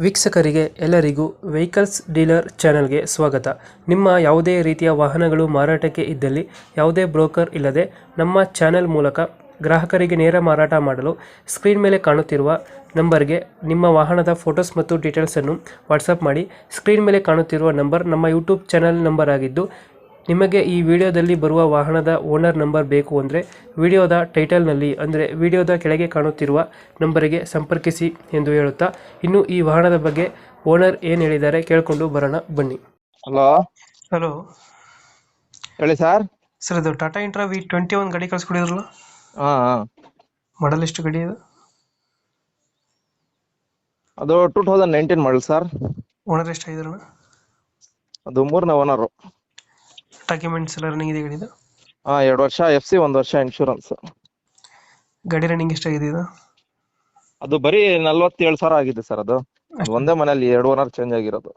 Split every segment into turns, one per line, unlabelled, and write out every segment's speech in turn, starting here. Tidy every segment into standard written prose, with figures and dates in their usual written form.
ವೀಕ್ಷಕರಿಗೆ ಎಲ್ಲರಿಗೂ vehicles dealer ಚಾನೆಲ್ಗೆ ಸ್ವಾಗತ. ನಿಮ್ಮ ಯಾವುದೇ ರೀತಿಯ ವಾಹನಗಳು ಮಾರಾಟಕ್ಕೆ ಇದ್ದಲ್ಲಿ ಯಾವುದೇ ಬ್ರೋಕರ್ ಇಲ್ಲದೆ ನಮ್ಮ ಚಾನೆಲ್ ಮೂಲಕ ಗ್ರಾಹಕರಿಗೆ ನೇರ ಮಾರಾಟ ಮಾಡಲು ಸ್ಕ್ರೀನ್ ಮೇಲೆ ಕಾಣುತ್ತಿರುವ ನಂಬರ್ಗೆ ನಿಮ್ಮ ವಾಹನದ ಫೋಟೋಸ್ ಮತ್ತು ಡೀಟೇಲ್ಸನ್ನು ವಾಟ್ಸಪ್ ಮಾಡಿ. ಸ್ಕ್ರೀನ್ ಮೇಲೆ ಕಾಣುತ್ತಿರುವ ನಂಬರ್ ನಮ್ಮ ಯೂಟ್ಯೂಬ್ ಚಾನೆಲ್ ನಂಬರ್ ಆಗಿದ್ದು, ನಿಮಗೆ ಈ ವಿಡಿಯೋದಲ್ಲಿ ಬರುವ ವಾಹನದ ಓನರ್ ನಂಬರ್ ಬೇಕು ಅಂದರೆ ವಿಡಿಯೋದ ಟೈಟಲ್ನಲ್ಲಿ ಅಂದರೆ ವಿಡಿಯೋದ ಕೆಳಗೆ ಕಾಣುತ್ತಿರುವ ನಂಬರಿಗೆ ಸಂಪರ್ಕಿಸಿ ಎಂದು ಹೇಳುತ್ತಾ, ಇನ್ನು ಈ ವಾಹನದ ಬಗ್ಗೆ ಓನರ್ ಏನು ಹೇಳಿದ್ದಾರೆ ಕೇಳಿಕೊಂಡು ಬರೋಣ ಬನ್ನಿ.
ಹಲೋ
ಹಲೋ
ಹೇಳಿ ಸರ್.
ಸರ್, ಇದು ಟಾಟಾ ಇಂಟ್ರಾ V21 ಗಾಡಿ ಕಳಿಸ್ಕೊಡಿದ್ರಲ್ಲ,
ಹಾ
ಮಾಡಲ್ ಎಷ್ಟು ಗಾಡಿ ಇದು?
ಅದು 2019 ಮಾಡಲ್ ಸರ್.
ಓನರ್ ಎಷ್ಟಾಗಿದ್ರಣ?
ಅದು 3ನೇ ಓನರು.
ಡಾಕ್ಯುಮೆಂಟ್ಸ್ ಎಲ್ಲ ರನ್ನಿಂಗ್ ಇದೆ ಗಾಡಿದು?
2 ವರ್ಷ FC, 1 ವರ್ಷ ಇನ್ಶೂರೆನ್ಸ್.
ಗಾಡಿ ರನ್ನಿಂಗ್ ಎಷ್ಟಾಗಿದೆ ಇದು?
ಅದು ಬರೀ 47,000 ಆಗಿದೆ ಸರ್. ಅದು ಒಂದೇ ಮನೇಲಿ 2 ಓನರ್ ಚೇಂಜ್ ಆಗಿರೋದು.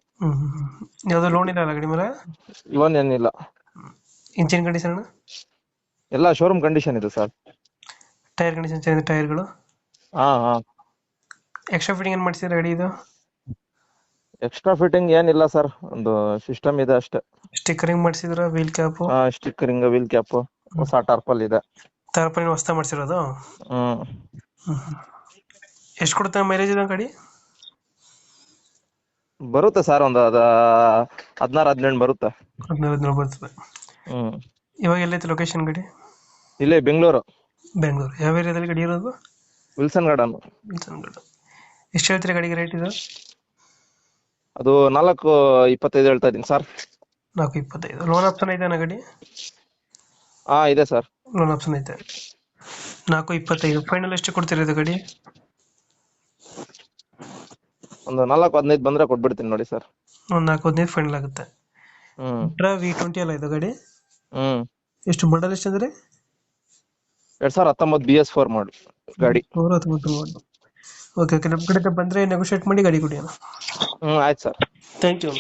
ಯಾವುದು ಲೋನ್ ಇಲ್ಲ ಅಲ್ಲ ಗಾಡಿ ಮೇಲೆ?
ಲೋನ್ ಏನಿಲ್ಲ.
Engine condition?
ಎಲ್ಲ ಶೋರೂಮ್ ಕಂಡೀಷನ್ ಇದೆ ಸರ್.
ಟೈರ್ ಕಂಡೀಷನ್ ಚೆನ್ನಾಗಿದೆ? ಟೈರ್ಗಳು
ಹಾ
ಎಕ್ಸ್ಟ್ರಾ ಫಿಟ್ಟಿಂಗ್ ಏನು ಮಾಡಿಸಿದ್ರೆ ಗಾಡಿ ಇದು?
ಎಕ್ಸ್ಟ್ರಾ ಫಿಟ್ಟಿಂಗ್ ಏನಿಲ್ಲ ಸರ್, ಒಂದು ಸಿಸ್ಟಮ್ ಇದೆ ಅಷ್ಟೇ.
ಸ್ಟಿಕ್ಕರಿಂಗ್ ಮಾಡಿಸಿದ್ರ? Wheel cap?
Stickering, wheel cap, ಹೊಸ ಟಾರ್ಪಲ್ ಇದೆ.
ತಾರಪಲ್ಲಿ ಹೊಸ್ತಾ ಮಾಡಿಸಿರೋದು?
ಹ್ಮ್
ಎಷ್ಟು ಕೊಡುತ್ತೆ ಮೈಲೇಜ್ ಇದೆ ಗಾಡಿ?
ಬರುತ್ತೆ ಸರ್, ಒಂದು 16-18 ಬರುತ್ತೆ.
15 ಬರ್ತದೆ. ಇವಾಗ ಎಲ್ಲೈತೆ ಲೊಕೇಶನ್ ಗಾಡಿ?
ಇಲ್ಲೇ ಬೆಂಗಳೂರು.
ಬೆಂಗಳೂರು ಯಾವ ಏರಿಯಾದಲ್ಲಿ ಗಾಡಿ ಇರೋದು?
Wilson garden.
ಎಷ್ಟು ಹೇಳ್ತೀರಿ ಗಾಡಿಗೆ ರೇಟ್ ಇದು?
ಅದು 4.25 ಹೇಳ್ತಾ ಇದೀನಿ ಸರ್.
4.25. ಲೋನ್ ಆಪ್ಷನ್ ಐತೆ ಗಾಡಿ?
ಇದೆ ಸರ್.
ಲೋನ್ ಆಪ್ಷನ್ ಐತೆ. 4.25 ಫೈನಲ್ ಎಷ್ಟು ಕೊಡ್ತೀರಿ ಇದು ಗಾಡಿ?
ಒಂದು 4.15 ಬಂದ್ರೆ ಕೊಟ್ಬಿಡ್ತೀನಿ ನೋಡಿ ಸರ್.
ಒಂದು 4.15 ಫೈನಲ್ ಆಗುತ್ತೆ. V20 ಅಲ್ಲ ಇದು ಗಾಡಿ? ಎಷ್ಟು ಮಾಡಲ್ ಎಷ್ಟು ಅಂದ್ರೆ?
2019 BS4 ಮಾಡಿ ಗಾಡಿ.
ಓಕೆ, ನಮ್ಮ ಕಡೆ ಬಂದ್ರೆ ನೆಗೋಶಿಯೇಟ್ ಮಾಡಿ ಗಾಡಿ ಕೊಡಿ.
ಆಯ್ತು ಸರ್.
Thank you.